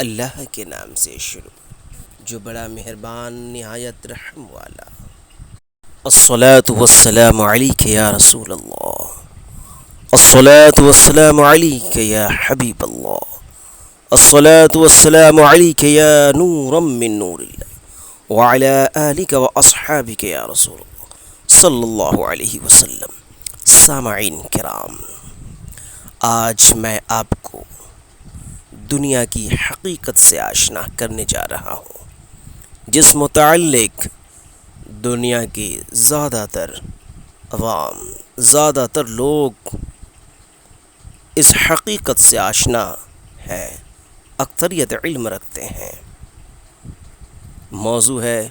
اللہ کے نام سے شروع جو بڑا مہربان نہایت رحم والا۔ الصلاة والسلام علیک یا رسول اللہ، الصلاة والسلام علیک یا حبیب اللہ، الصلاة والسلام علیک یا نورا من نور اللہ، وعلی آلک و اصحابک یا رسول اللہ صلی اللہ علیہ وسلم۔ سامعین کرام، آج میں آپ کو دنیا کی حقیقت سے آشنا کرنے جا رہا ہوں، جس متعلق دنیا کے زیادہ تر عوام، زیادہ تر لوگ اس حقیقت سے آشنا ہے، اکثریت علم رکھتے ہیں۔ موضوع ہے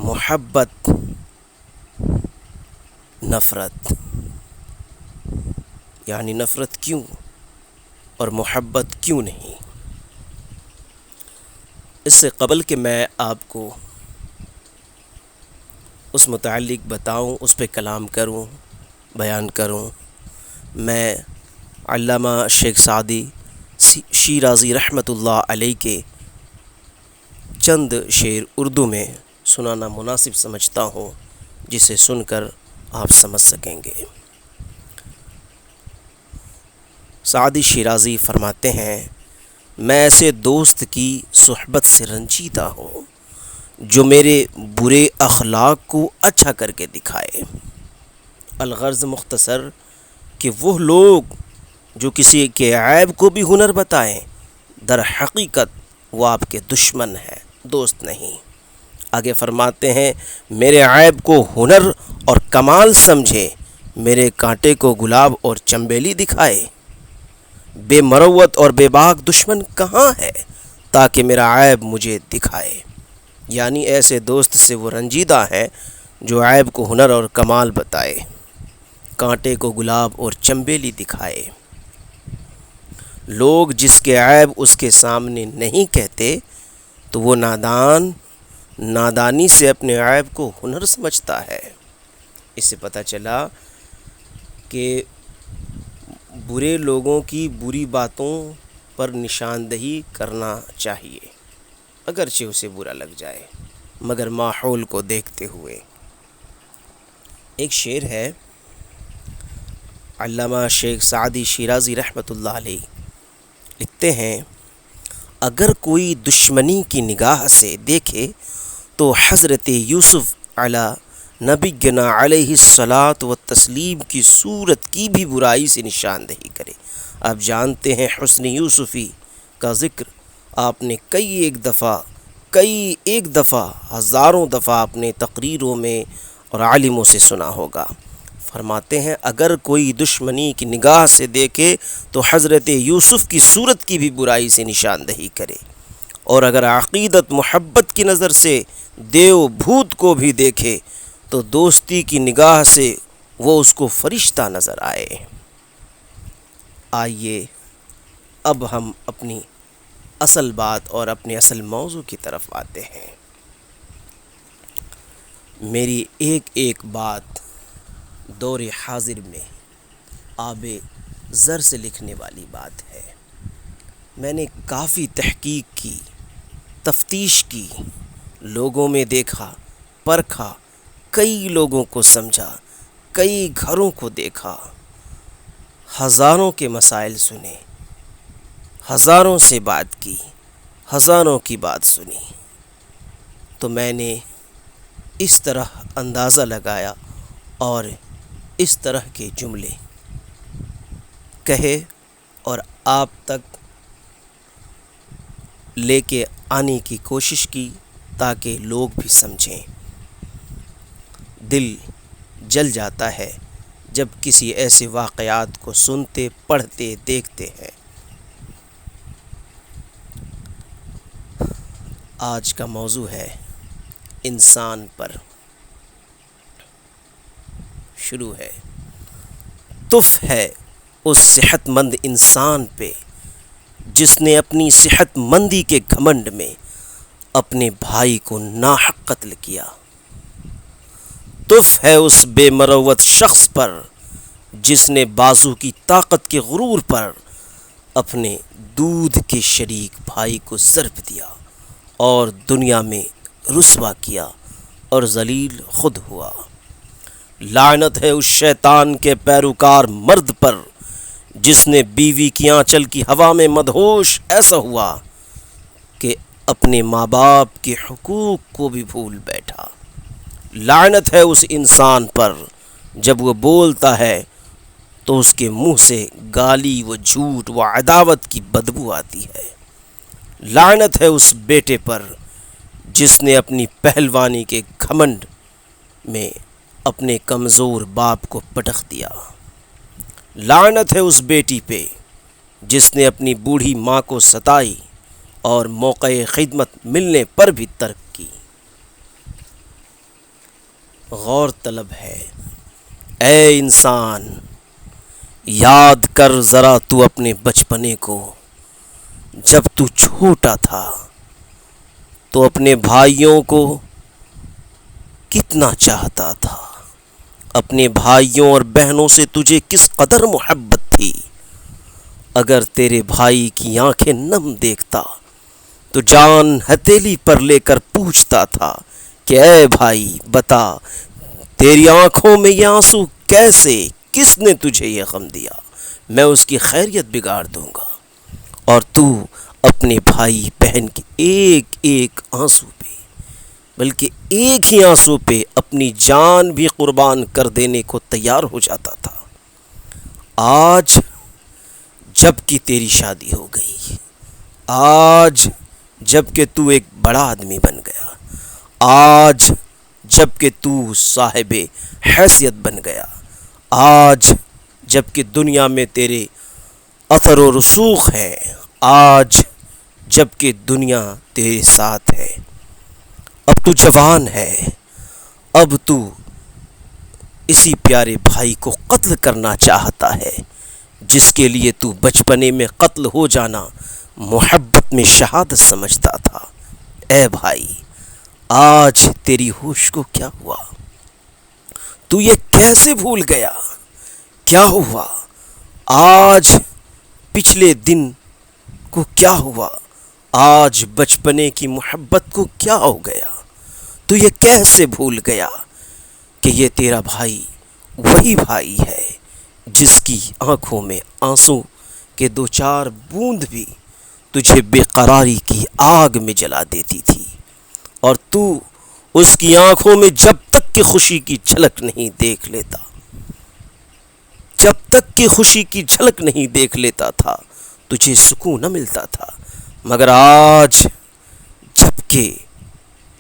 محبت، نفرت، یعنی نفرت کیوں اور محبت کیوں نہیں۔ اس سے قبل کہ میں آپ کو اس متعلق بتاؤں، اس پہ کلام کروں، بیان کروں، میں علامہ شیخ سعدی شیرازی رحمۃ اللہ علیہ کے چند شعر اردو میں سنانا مناسب سمجھتا ہوں، جسے سن کر آپ سمجھ سکیں گے۔ سعدی شیرازی فرماتے ہیں، میں ایسے دوست کی صحبت سے رنجیدہ ہوں جو میرے برے اخلاق کو اچھا کر کے دکھائے۔ الغرض مختصر کہ وہ لوگ جو کسی کے عیب کو بھی ہنر بتائیں، در حقیقت وہ آپ کے دشمن ہیں، دوست نہیں۔ آگے فرماتے ہیں، میرے عیب کو ہنر اور کمال سمجھے، میرے کانٹے کو گلاب اور چنبیلی دکھائے۔ بے مروت اور بے باک دشمن کہاں ہے تاکہ میرا عیب مجھے دکھائے۔ یعنی ایسے دوست سے وہ رنجیدہ ہے جو عیب کو ہنر اور کمال بتائے، کانٹے کو گلاب اور چنبیلی دکھائے۔ لوگ جس کے عیب اس کے سامنے نہیں کہتے تو وہ نادانی سے اپنے عیب کو ہنر سمجھتا ہے۔ اس سے پتہ چلا کہ برے لوگوں کی بری باتوں پر نشاندہی کرنا چاہیے، اگرچہ اسے برا لگ جائے، مگر ماحول کو دیکھتے ہوئے۔ ایک شعر ہے، علامہ شیخ سعدی شیرازی رحمۃ اللہ علیہ لکھتے ہیں، اگر کوئی دشمنی کی نگاہ سے دیکھے تو حضرت یوسف علی نبینا علیہ الصلاۃ والتسلیم کی صورت کی بھی برائی سے نشاندہی کرے۔ آپ جانتے ہیں حسن یوسفی کا ذکر آپ نے کئی ایک دفعہ ہزاروں دفعہ اپنے تقریروں میں اور عالموں سے سنا ہوگا۔ فرماتے ہیں، اگر کوئی دشمنی کی نگاہ سے دیکھے تو حضرت یوسف کی صورت کی بھی برائی سے نشاندہی کرے، اور اگر عقیدت محبت کی نظر سے دیو بھوت کو بھی دیکھے تو دوستی کی نگاہ سے وہ اس کو فرشتہ نظر آئے۔ آئیے اب ہم اپنی اصل بات اور اپنے اصل موضوع کی طرف آتے ہیں۔ میری ایک بات دور حاضر میں آب زر سے لکھنے والی بات ہے۔ میں نے کافی تحقیق کی، تفتیش کی، لوگوں میں دیکھا، پرکھا، کئی لوگوں کو سمجھا، کئی گھروں کو دیکھا، ہزاروں کے مسائل سنے، ہزاروں سے بات کی، ہزاروں کی بات سنی، تو میں نے اس طرح اندازہ لگایا اور اس طرح کے جملے کہے اور آپ تک لے کے آنے کی کوشش کی تاکہ لوگ بھی سمجھیں۔ دل جل جاتا ہے جب کسی ایسے واقعات کو سنتے، پڑھتے، دیکھتے ہیں۔ آج کا موضوع ہے انسان پر۔ شروع ہے، تف ہے اس صحت مند انسان پہ جس نے اپنی صحت مندی کے گھمنڈ میں اپنے بھائی کو ناحق قتل کیا۔ تف ہے اس بے مروت شخص پر جس نے بازو کی طاقت کے غرور پر اپنے دودھ کے شریک بھائی کو ضرب دیا اور دنیا میں رسوا کیا اور ذلیل خود ہوا۔ لعنت ہے اس شیطان کے پیروکار مرد پر جس نے بیوی کی آنچل کی ہوا میں مدہوش ایسا ہوا کہ اپنے ماں باپ کے حقوق کو بھی بھول بیٹھا۔ لعنت ہے اس انسان پر جب وہ بولتا ہے تو اس کے منہ سے گالی و جھوٹ و عداوت کی بدبو آتی ہے۔ لعنت ہے اس بیٹے پر جس نے اپنی پہلوانی کے گھمنڈ میں اپنے کمزور باپ کو پٹخ دیا۔ لعنت ہے اس بیٹی پہ جس نے اپنی بوڑھی ماں کو ستائی اور موقع خدمت ملنے پر بھی ترک کی۔ غور طلب ہے، اے انسان، یاد کر ذرا تو اپنے بچپنے کو۔ جب تو چھوٹا تھا تو اپنے بھائیوں کو کتنا چاہتا تھا، اپنے بھائیوں اور بہنوں سے تجھے کس قدر محبت تھی۔ اگر تیرے بھائی کی آنکھیں نم دیکھتا تو جان ہتھیلی پر لے کر پوچھتا تھا کہ اے بھائی بتا، تیری آنکھوں میں یہ آنسو کیسے، کس نے تجھے یہ غم دیا؟ میں اس کی خیریت بگاڑ دوں گا۔ اور تو اپنے بھائی بہن کے ایک ایک آنسو پہ، بلکہ ایک ہی آنسو پہ اپنی جان بھی قربان کر دینے کو تیار ہو جاتا تھا۔ آج جب کہ تیری شادی ہو گئی، آج جب کہ تو ایک بڑا آدمی بن گیا، آج جب کہ تو صاحب حیثیت بن گیا، آج جب کہ دنیا میں تیرے اثر و رسوخ ہے، آج جب کہ دنیا تیرے ساتھ ہے، اب تو جوان ہے، اب تو اسی پیارے بھائی کو قتل کرنا چاہتا ہے جس کے لیے تو بچپنے میں قتل ہو جانا محبت میں شہادت سمجھتا تھا۔ اے بھائی، آج تیری ہوش کو کیا ہوا؟ تو یہ کیسے بھول گیا؟ کیا ہوا؟ آج پچھلے دن کو کیا ہوا؟ آج بچپنے کی محبت کو کیا ہو گیا؟ تو یہ کیسے بھول گیا کہ یہ تیرا بھائی وہی بھائی ہے جس کی آنکھوں میں آنسو کے دو چار بوند بھی تجھے بے قراری کی آگ میں جلا دیتی تھی، اور تو اس کی آنکھوں میں جب تک کہ خوشی کی جھلک نہیں دیکھ لیتا، جب تک کہ خوشی کی جھلک نہیں دیکھ لیتا تھا تجھے سکون نہ ملتا تھا۔ مگر آج جب کہ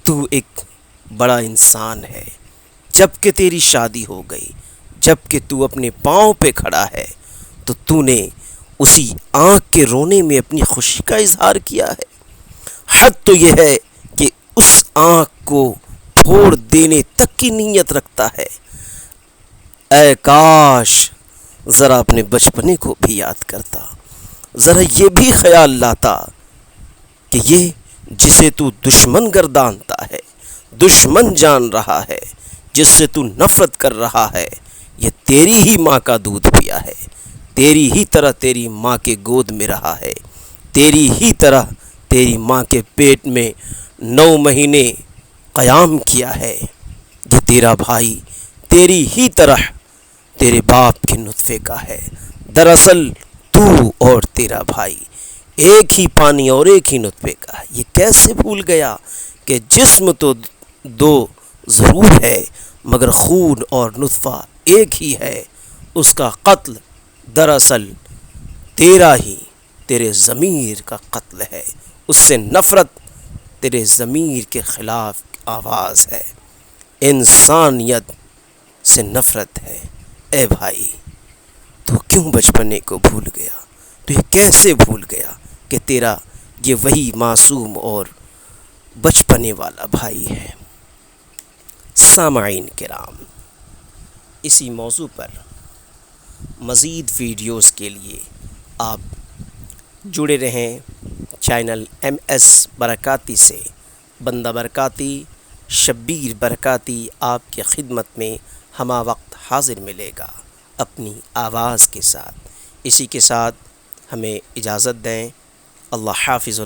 تو ایک بڑا انسان ہے، جب کہ تیری شادی ہو گئی، جب کہ تو اپنے پاؤں پہ کھڑا ہے، تو تو نے اسی آنکھ کے رونے میں اپنی خوشی کا اظہار کیا ہے۔ حد تو یہ ہے کہ اس آنکھ کو پھوڑ دینے تک کی نیت رکھتا ہے۔ اے کاش ذرا اپنے بچپنے کو بھی یاد کرتا، ذرا یہ بھی خیال لاتا کہ یہ جسے تو دشمن گردانتا ہے، دشمن جان رہا ہے، جس سے تو نفرت کر رہا ہے، یہ تیری ہی ماں کا دودھ پیا ہے، تیری ہی طرح تیری ماں کے گود میں رہا ہے، تیری ہی طرح تیری ماں کے پیٹ میں 9 مہینے قیام کیا ہے۔ یہ تیرا بھائی تیری ہی طرح تیرے باپ کے نطفے کا ہے۔ دراصل تو اور تیرا بھائی ایک ہی پانی اور ایک ہی نطفے کا ہے۔ یہ کیسے بھول گیا کہ جسم تو دو ضرور ہے مگر خون اور نطفہ ایک ہی ہے۔ اس کا قتل دراصل تیرا ہی، تیرے ضمیر کا قتل ہے۔ اس سے نفرت تیرے ضمیر کے خلاف آواز ہے، انسانیت سے نفرت ہے۔ اے بھائی، تو کیوں بچپنے کو بھول گیا؟ تو یہ کیسے بھول گیا کہ تیرا یہ وہی معصوم اور بچپنے والا بھائی ہے؟ سامعین کرام، اسی موضوع پر مزید ویڈیوز کے لیے آپ جڑے رہیں چینل MS برکاتی سے۔ بندہ برکاتی، شبیر برکاتی آپ کی خدمت میں ہمہ وقت حاضر ملے گا اپنی آواز کے ساتھ۔ اسی کے ساتھ ہمیں اجازت دیں۔ اللہ حافظ۔